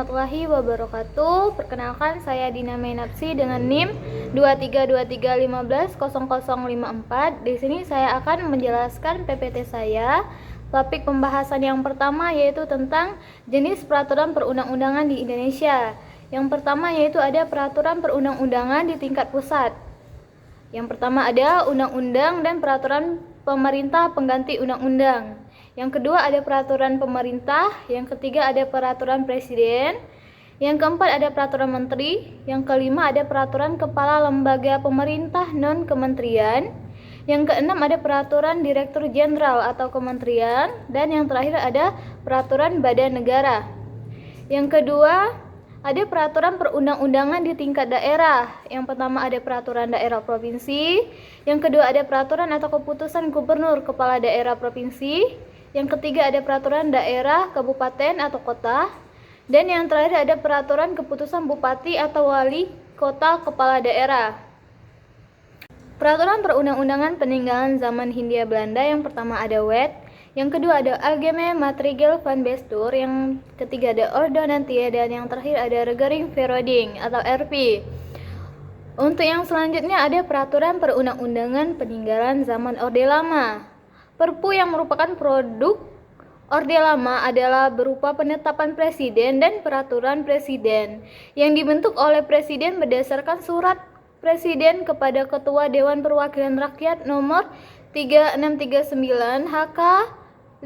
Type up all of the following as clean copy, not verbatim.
warahmatullahi wabarakatuh. Perkenalkan, saya Dina Mainapsi dengan NIM 2323150054. Di sini saya akan menjelaskan PPT saya. Topik pembahasan yang pertama yaitu tentang jenis peraturan perundang-undangan di Indonesia. Yang pertama yaitu ada peraturan perundang-undangan di tingkat pusat. Yang pertama ada undang-undang dan peraturan pemerintah pengganti undang-undang. Yang kedua ada peraturan pemerintah. Yang ketiga ada peraturan presiden. Yang keempat ada peraturan menteri. Yang kelima ada peraturan kepala lembaga pemerintah non-kementerian. Yang keenam ada peraturan direktur jenderal atau kementerian. Dan yang terakhir ada peraturan badan negara. Yang kedua ada peraturan perundang-undangan di tingkat daerah. Yang pertama ada peraturan daerah provinsi. Yang kedua ada peraturan atau keputusan gubernur kepala daerah provinsi. Yang ketiga ada peraturan daerah, kabupaten atau kota. Dan yang terakhir ada peraturan keputusan bupati atau wali kota kepala daerah. Peraturan perundang-undangan peninggalan zaman Hindia Belanda, yang pertama ada Wet. Yang kedua ada Algemene Maatregel van Bestuur, yang ketiga ada Ordonantia, dan yang terakhir ada Regering Verordening atau RP. Untuk yang selanjutnya ada peraturan perundang-undangan peninggalan zaman Orde Lama. Perpu yang merupakan produk Orde Lama adalah berupa penetapan presiden dan peraturan presiden yang dibentuk oleh presiden berdasarkan surat presiden kepada Ketua Dewan Perwakilan Rakyat nomor 3639 HK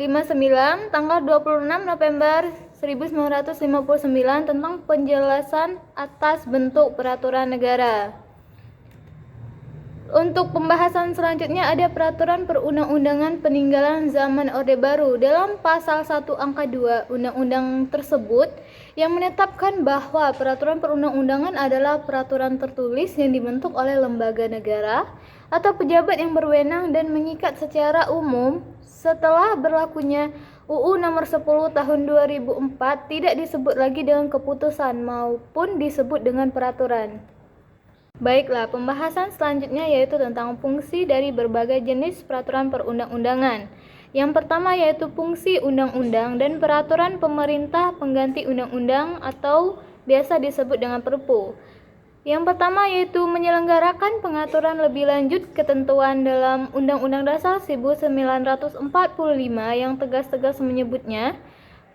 59 tanggal 26 November 1959 tentang penjelasan atas bentuk peraturan negara. Untuk pembahasan selanjutnya ada peraturan perundang-undangan peninggalan zaman Orde Baru. Dalam pasal 1 angka 2 undang-undang tersebut yang menetapkan bahwa peraturan perundang-undangan adalah peraturan tertulis yang dibentuk oleh lembaga negara atau pejabat yang berwenang dan mengikat secara umum setelah berlakunya UU nomor 10 tahun 2004 tidak disebut lagi dengan keputusan maupun disebut dengan peraturan. Baiklah, pembahasan selanjutnya yaitu tentang fungsi dari berbagai jenis peraturan perundang-undangan. Yang pertama yaitu fungsi undang-undang dan peraturan pemerintah pengganti undang-undang atau biasa disebut dengan Perpu. Yang pertama yaitu menyelenggarakan pengaturan lebih lanjut ketentuan dalam Undang-Undang Dasar 1945 yang tegas-tegas menyebutnya.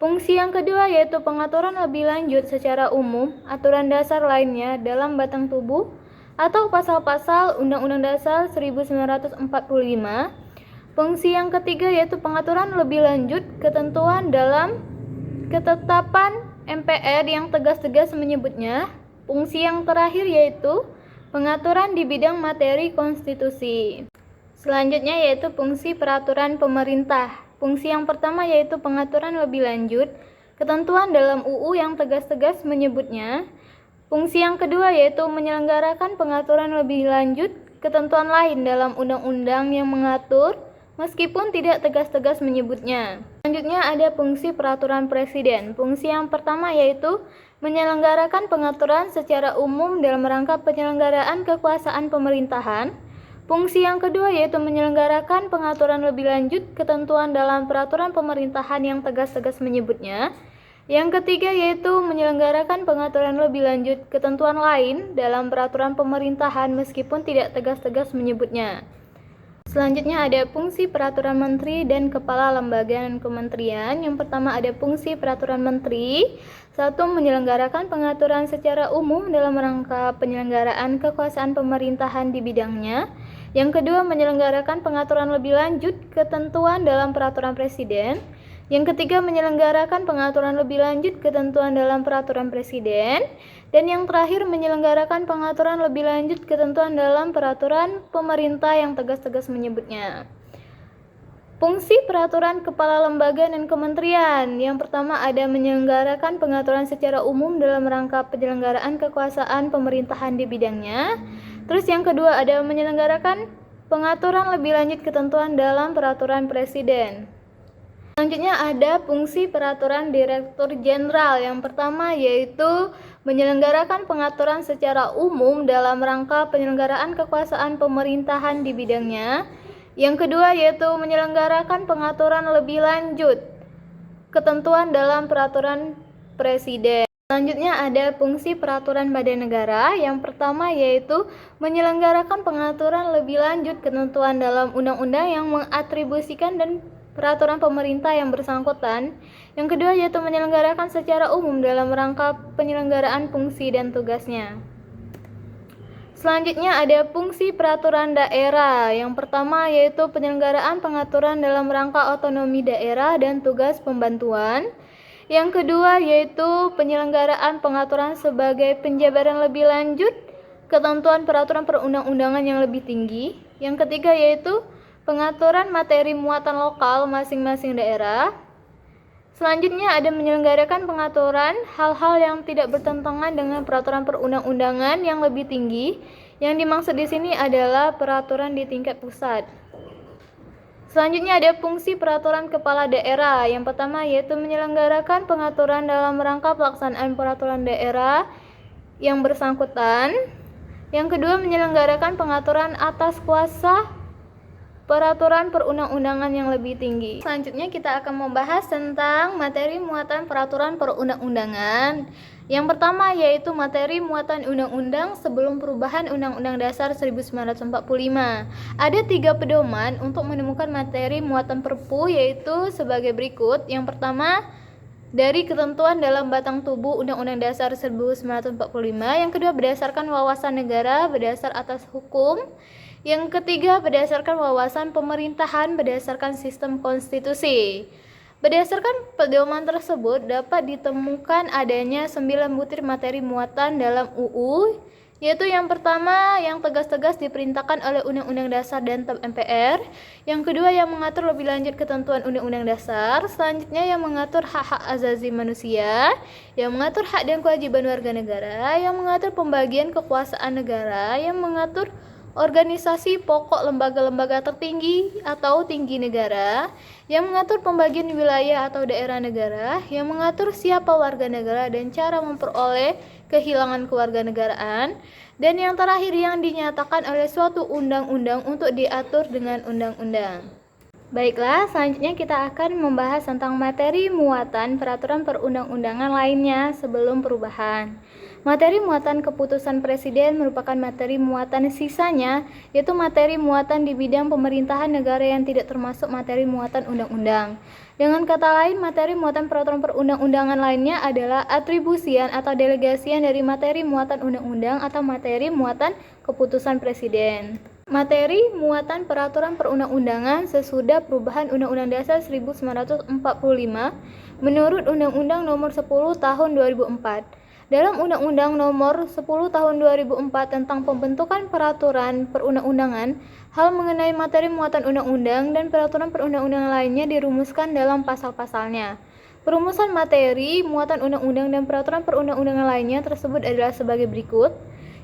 Fungsi yang kedua yaitu pengaturan lebih lanjut secara umum aturan dasar lainnya dalam batang tubuh atau pasal-pasal Undang-Undang Dasar 1945. Fungsi yang ketiga yaitu pengaturan lebih lanjut ketentuan dalam ketetapan MPR yang tegas-tegas menyebutnya. Fungsi yang terakhir yaitu pengaturan di bidang materi konstitusi. Selanjutnya yaitu fungsi peraturan pemerintah. Fungsi yang pertama yaitu pengaturan lebih lanjut ketentuan dalam UU yang tegas-tegas menyebutnya. Fungsi yang kedua yaitu menyelenggarakan pengaturan lebih lanjut ketentuan lain dalam undang-undang yang mengatur meskipun tidak tegas-tegas menyebutnya. Selanjutnya ada fungsi peraturan presiden. Fungsi yang pertama yaitu menyelenggarakan pengaturan secara umum dalam rangka penyelenggaraan kekuasaan pemerintahan. Fungsi yang kedua yaitu menyelenggarakan pengaturan lebih lanjut ketentuan dalam peraturan pemerintahan yang tegas-tegas menyebutnya. Yang ketiga yaitu menyelenggarakan pengaturan lebih lanjut ketentuan lain dalam peraturan pemerintahan meskipun tidak tegas-tegas menyebutnya. Selanjutnya ada fungsi peraturan menteri dan kepala lembaga dan kementerian. Yang pertama ada fungsi peraturan menteri. 1. Menyelenggarakan pengaturan secara umum dalam rangka penyelenggaraan kekuasaan pemerintahan di bidangnya. Yang kedua menyelenggarakan pengaturan lebih lanjut ketentuan dalam peraturan presiden. Yang ketiga menyelenggarakan pengaturan lebih lanjut ketentuan dalam peraturan presiden. Dan yang terakhir menyelenggarakan pengaturan lebih lanjut ketentuan dalam peraturan pemerintah yang tegas-tegas menyebutnya. Fungsi peraturan kepala lembaga dan kementerian. Yang pertama ada menyelenggarakan pengaturan secara umum dalam rangka penyelenggaraan kekuasaan pemerintahan di bidangnya. Terus yang kedua ada menyelenggarakan pengaturan lebih lanjut ketentuan dalam peraturan presiden. Selanjutnya ada fungsi peraturan direktur jenderal. Yang pertama yaitu menyelenggarakan pengaturan secara umum dalam rangka penyelenggaraan kekuasaan pemerintahan di bidangnya. Yang kedua yaitu menyelenggarakan pengaturan lebih lanjut ketentuan dalam peraturan presiden. Selanjutnya ada fungsi peraturan badan negara. Yang pertama yaitu menyelenggarakan pengaturan lebih lanjut ketentuan dalam undang-undang yang mengatribusikan dan peraturan pemerintah yang bersangkutan. Yang kedua yaitu menyelenggarakan secara umum dalam rangka penyelenggaraan fungsi dan tugasnya. Selanjutnya ada fungsi peraturan daerah. Yang pertama yaitu penyelenggaraan pengaturan dalam rangka otonomi daerah dan tugas pembantuan. Yang kedua yaitu penyelenggaraan pengaturan sebagai penjabaran lebih lanjut ketentuan peraturan perundang-undangan yang lebih tinggi. Yang ketiga yaitu pengaturan materi muatan lokal masing-masing daerah. Selanjutnya ada menyelenggarakan pengaturan hal-hal yang tidak bertentangan dengan peraturan perundang-undangan yang lebih tinggi. Yang dimaksud di sini adalah peraturan di tingkat pusat. Selanjutnya ada fungsi peraturan kepala daerah. Yang pertama yaitu menyelenggarakan pengaturan dalam rangka pelaksanaan peraturan daerah yang bersangkutan. Yang kedua menyelenggarakan pengaturan atas kuasa peraturan perundang-undangan yang lebih tinggi. Selanjutnya kita akan membahas tentang materi muatan peraturan perundang-undangan. Yang pertama yaitu materi muatan undang-undang sebelum perubahan Undang-Undang Dasar 1945. Ada 3 pedoman untuk menemukan materi muatan Perpu yaitu sebagai berikut. Yang pertama dari ketentuan dalam batang tubuh Undang-Undang Dasar 1945. Yang kedua berdasarkan wawasan negara berdasar atas hukum. Yang ketiga berdasarkan wawasan pemerintahan berdasarkan sistem konstitusi. Berdasarkan pedoman tersebut dapat ditemukan adanya 9 butir materi muatan dalam UU, yaitu yang pertama yang tegas-tegas diperintahkan oleh Undang-Undang Dasar dan MPR. Yang kedua yang mengatur lebih lanjut ketentuan Undang-Undang Dasar. Selanjutnya yang mengatur hak-hak asasi manusia, yang mengatur hak dan kewajiban warga negara, yang mengatur pembagian kekuasaan negara, yang mengatur organisasi pokok lembaga-lembaga tertinggi atau tinggi negara, yang mengatur pembagian wilayah atau daerah negara, yang mengatur siapa warga negara dan cara memperoleh kehilangan kewarganegaraan, dan yang terakhir yang dinyatakan oleh suatu undang-undang untuk diatur dengan undang-undang. Baiklah, selanjutnya kita akan membahas tentang materi muatan peraturan perundang-undangan lainnya sebelum perubahan. Materi muatan keputusan presiden merupakan materi muatan sisanya, yaitu materi muatan di bidang pemerintahan negara yang tidak termasuk materi muatan undang-undang. Dengan kata lain, materi muatan peraturan perundang-undangan lainnya adalah atribusian atau delegasian dari materi muatan undang-undang atau materi muatan keputusan presiden. Materi muatan peraturan perundang-undangan sesudah perubahan Undang-Undang Dasar 1945 menurut Undang-Undang Nomor 10 Tahun 2004. Dalam Undang-Undang Nomor 10 Tahun 2004 tentang pembentukan peraturan perundang-undangan, hal mengenai materi muatan undang-undang dan peraturan perundang-undangan lainnya dirumuskan dalam pasal-pasalnya. Perumusan materi muatan undang-undang dan peraturan perundang-undangan lainnya tersebut adalah sebagai berikut.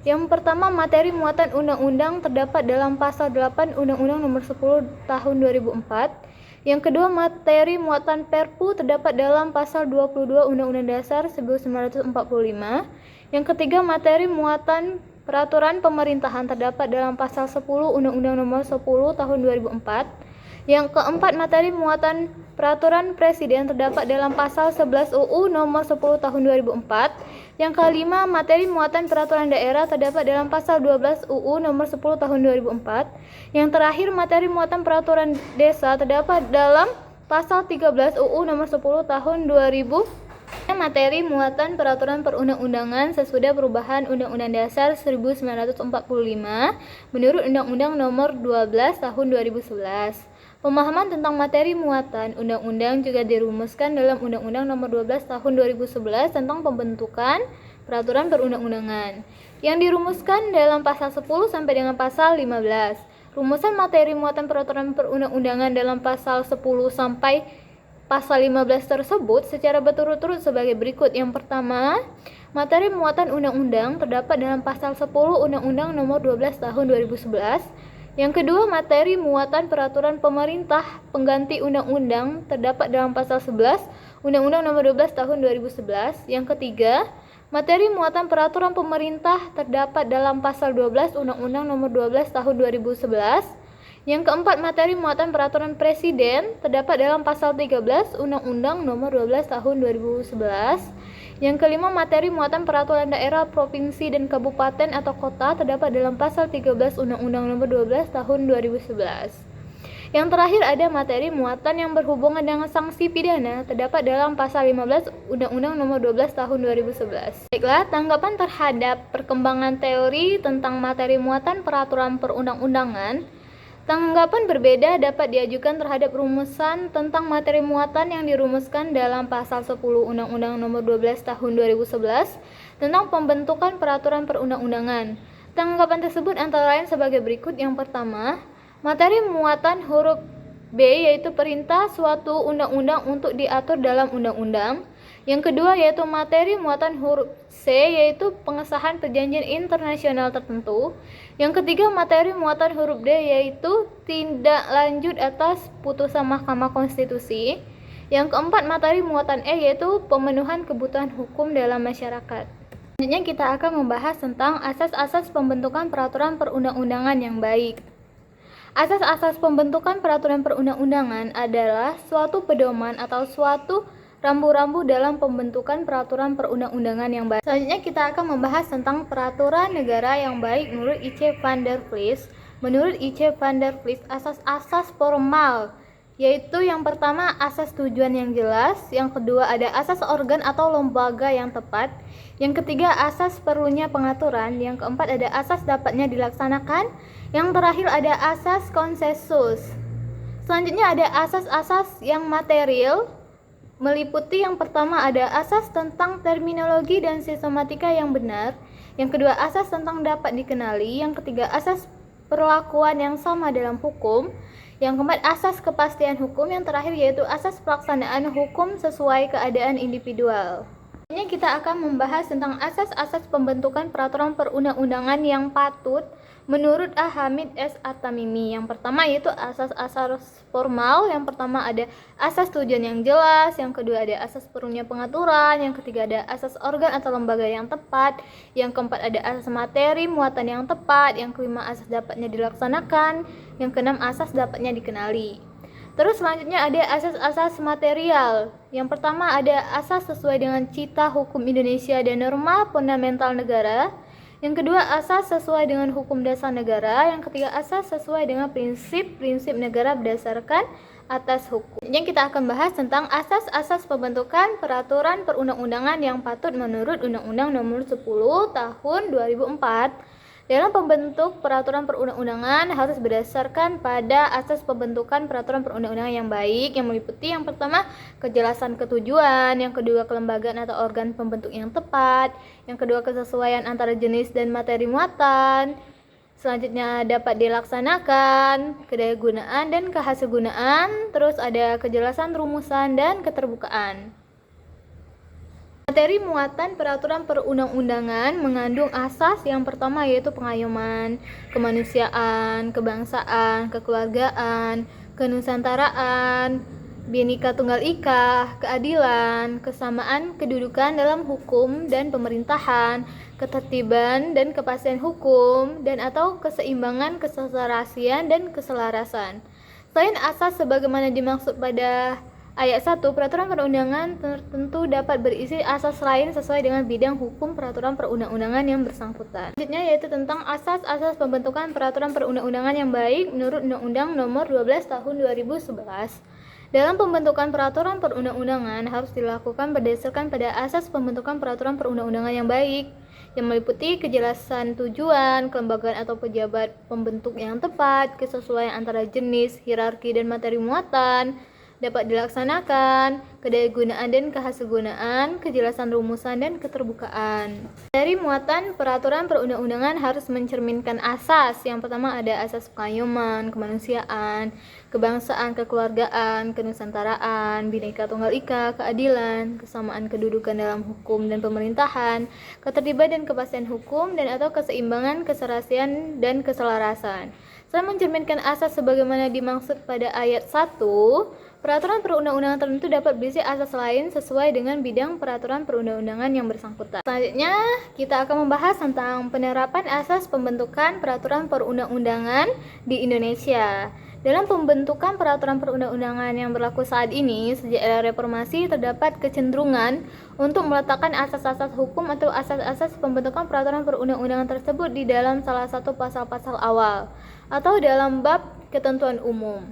Yang pertama, materi muatan undang-undang terdapat dalam pasal 8 Undang-Undang Nomor 10 Tahun 2004. Yang kedua, materi muatan Perpu terdapat dalam pasal 22 Undang-Undang Dasar 1945. Yang ketiga, materi muatan peraturan pemerintahan terdapat dalam pasal 10 Undang-Undang Nomor 10 Tahun 2004. Yang keempat, materi muatan peraturan presiden terdapat dalam pasal 11 UU Nomor 10 Tahun 2004. Yang kelima, materi muatan peraturan daerah terdapat dalam pasal 12 UU Nomor 10 Tahun 2004. Yang terakhir, materi muatan peraturan desa terdapat dalam pasal 13 UU Nomor 10 Tahun 2000. Materi muatan peraturan perundang-undangan sesudah perubahan Undang-Undang Dasar 1945 menurut Undang-Undang Nomor 12 Tahun 2011. Pemahaman tentang materi muatan undang-undang juga dirumuskan dalam Undang-Undang Nomor 12 Tahun 2011 tentang pembentukan peraturan perundang-undangan yang dirumuskan dalam pasal 10 sampai dengan pasal 15. Rumusan materi muatan peraturan perundang-undangan dalam pasal 10 sampai pasal 15 tersebut secara berturut-turut sebagai berikut. Yang pertama, materi muatan undang-undang terdapat dalam pasal 10 Undang-Undang Nomor 12 Tahun 2011. Yang kedua, materi muatan peraturan pemerintah pengganti undang-undang terdapat dalam pasal 11 Undang-Undang Nomor 12 Tahun 2011. Yang ketiga, materi muatan peraturan pemerintah terdapat dalam pasal 12 Undang-Undang Nomor 12 Tahun 2011. Yang keempat, materi muatan peraturan presiden terdapat dalam pasal 13 Undang-Undang Nomor 12 Tahun 2011. Yang kelima, materi muatan peraturan daerah, provinsi, dan kabupaten atau kota terdapat dalam pasal 13 Undang-Undang Nomor 12 Tahun 2011. Yang terakhir, ada materi muatan yang berhubungan dengan sanksi pidana terdapat dalam pasal 15 Undang-Undang Nomor 12 Tahun 2011. Baiklah, tanggapan terhadap perkembangan teori tentang materi muatan peraturan perundang-undangan. Tanggapan berbeda dapat diajukan terhadap rumusan tentang materi muatan yang dirumuskan dalam pasal 10 Undang-Undang Nomor 12 Tahun 2011 tentang pembentukan peraturan perundang-undangan. Tanggapan tersebut antara lain sebagai berikut. Yang pertama, materi muatan huruf B yaitu perintah suatu undang-undang untuk diatur dalam undang-undang. Yang kedua yaitu materi muatan huruf C yaitu pengesahan perjanjian internasional tertentu. Yang ketiga, materi muatan huruf D yaitu tindak lanjut atas putusan Mahkamah Konstitusi. Yang keempat, materi muatan E yaitu pemenuhan kebutuhan hukum dalam masyarakat. Selanjutnya kita akan membahas tentang asas-asas pembentukan peraturan perundang-undangan yang baik. Asas-asas pembentukan peraturan perundang-undangan adalah suatu pedoman atau suatu rambu-rambu dalam pembentukan peraturan perundang-undangan yang baik. Selanjutnya kita akan membahas tentang peraturan negara yang baik menurut I.C. van der Vlies. Menurut I.C. van der Vlies, asas-asas formal yaitu yang pertama asas tujuan yang jelas, yang kedua ada asas organ atau lembaga yang tepat, yang ketiga asas perlunya pengaturan, yang keempat ada asas dapatnya dilaksanakan, yang terakhir ada asas konsensus. Selanjutnya ada asas-asas yang material, meliputi yang pertama ada asas tentang terminologi dan sistematika yang benar, yang kedua asas tentang dapat dikenali, yang ketiga asas perlakuan yang sama dalam hukum, yang keempat asas kepastian hukum, yang terakhir yaitu asas pelaksanaan hukum sesuai keadaan individual. Ini kita akan membahas tentang asas-asas pembentukan peraturan perundang-undangan yang patut menurut A. Hamid S. At-Tamimi. Yang pertama yaitu asas-asas formal. Yang pertama ada asas tujuan yang jelas, yang kedua ada asas perlunya pengaturan, yang ketiga ada asas organ atau lembaga yang tepat, yang keempat ada asas materi muatan yang tepat, yang kelima asas dapatnya dilaksanakan, yang keenam asas dapatnya dikenali. Terus selanjutnya ada asas-asas material. Yang pertama ada asas sesuai dengan cita hukum Indonesia dan norma fundamental negara. Yang kedua asas sesuai dengan hukum dasar negara. Yang ketiga asas sesuai dengan prinsip-prinsip negara berdasarkan atas hukum. Yang kita akan bahas tentang asas-asas pembentukan peraturan perundang-undangan yang patut menurut Undang-Undang Nomor 10 Tahun 2004. Dalam pembentuk peraturan perundang-undangan harus berdasarkan pada asas pembentukan peraturan perundang-undangan yang baik, yang meliputi yang pertama kejelasan ketujuan, yang kedua kelembagaan atau organ pembentuk yang tepat, yang kedua kesesuaian antara jenis dan materi muatan, selanjutnya dapat dilaksanakan, kedayagunaan dan kehasilgunaan, terus ada kejelasan rumusan dan keterbukaan. Materi muatan peraturan perundang-undangan mengandung asas yang pertama yaitu pengayoman, kemanusiaan, kebangsaan, kekeluargaan, kenusantaraan, Bhinneka Tunggal Ika, keadilan, kesamaan kedudukan dalam hukum dan pemerintahan, ketertiban dan kepastian hukum, dan atau keseimbangan, kesetaraan, dan keselarasan. Selain asas sebagaimana dimaksud pada Ayat 1, peraturan perundangan tertentu dapat berisi asas lain sesuai dengan bidang hukum peraturan perundang-undangan yang bersangkutan. Selanjutnya yaitu tentang asas-asas pembentukan peraturan perundang-undangan yang baik menurut Undang-Undang Nomor 12 Tahun 2011. Dalam pembentukan peraturan perundang-undangan harus dilakukan berdasarkan pada asas pembentukan peraturan perundang-undangan yang baik, yang meliputi kejelasan tujuan, kelembagaan atau pejabat pembentuk yang tepat, kesesuaian antara jenis, hierarki dan materi muatan, dapat dilaksanakan, kedayagunaan dan kehasilgunaan, kejelasan rumusan dan keterbukaan. Dari muatan peraturan perundang-undangan harus mencerminkan asas. Yang pertama ada asas pengayoman, kemanusiaan, kebangsaan, kekeluargaan, kenusantaraan, Bhinneka Tunggal Ika, keadilan, kesamaan kedudukan dalam hukum dan pemerintahan, ketertiban dan kepastian hukum, dan atau keseimbangan, keserasian dan keselarasan. Selain mencerminkan asas sebagaimana dimaksud pada ayat 1, Peraturan perundang-undangan tertentu dapat berisi asas lain sesuai dengan bidang peraturan perundang-undangan yang bersangkutan. Selanjutnya, kita akan membahas tentang penerapan asas pembentukan peraturan perundang-undangan di Indonesia. Dalam pembentukan peraturan perundang-undangan yang berlaku saat ini, sejak era reformasi terdapat kecenderungan untuk meletakkan asas-asas hukum atau asas-asas pembentukan peraturan perundang-undangan tersebut di dalam salah satu pasal-pasal awal atau dalam bab ketentuan umum.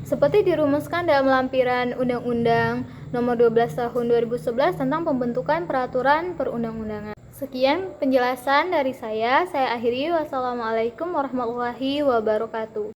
Seperti dirumuskan dalam lampiran Undang-Undang Nomor 12 Tahun 2011 tentang pembentukan peraturan perundang-undangan. Sekian penjelasan dari saya akhiri. Wassalamualaikum warahmatullahi wabarakatuh.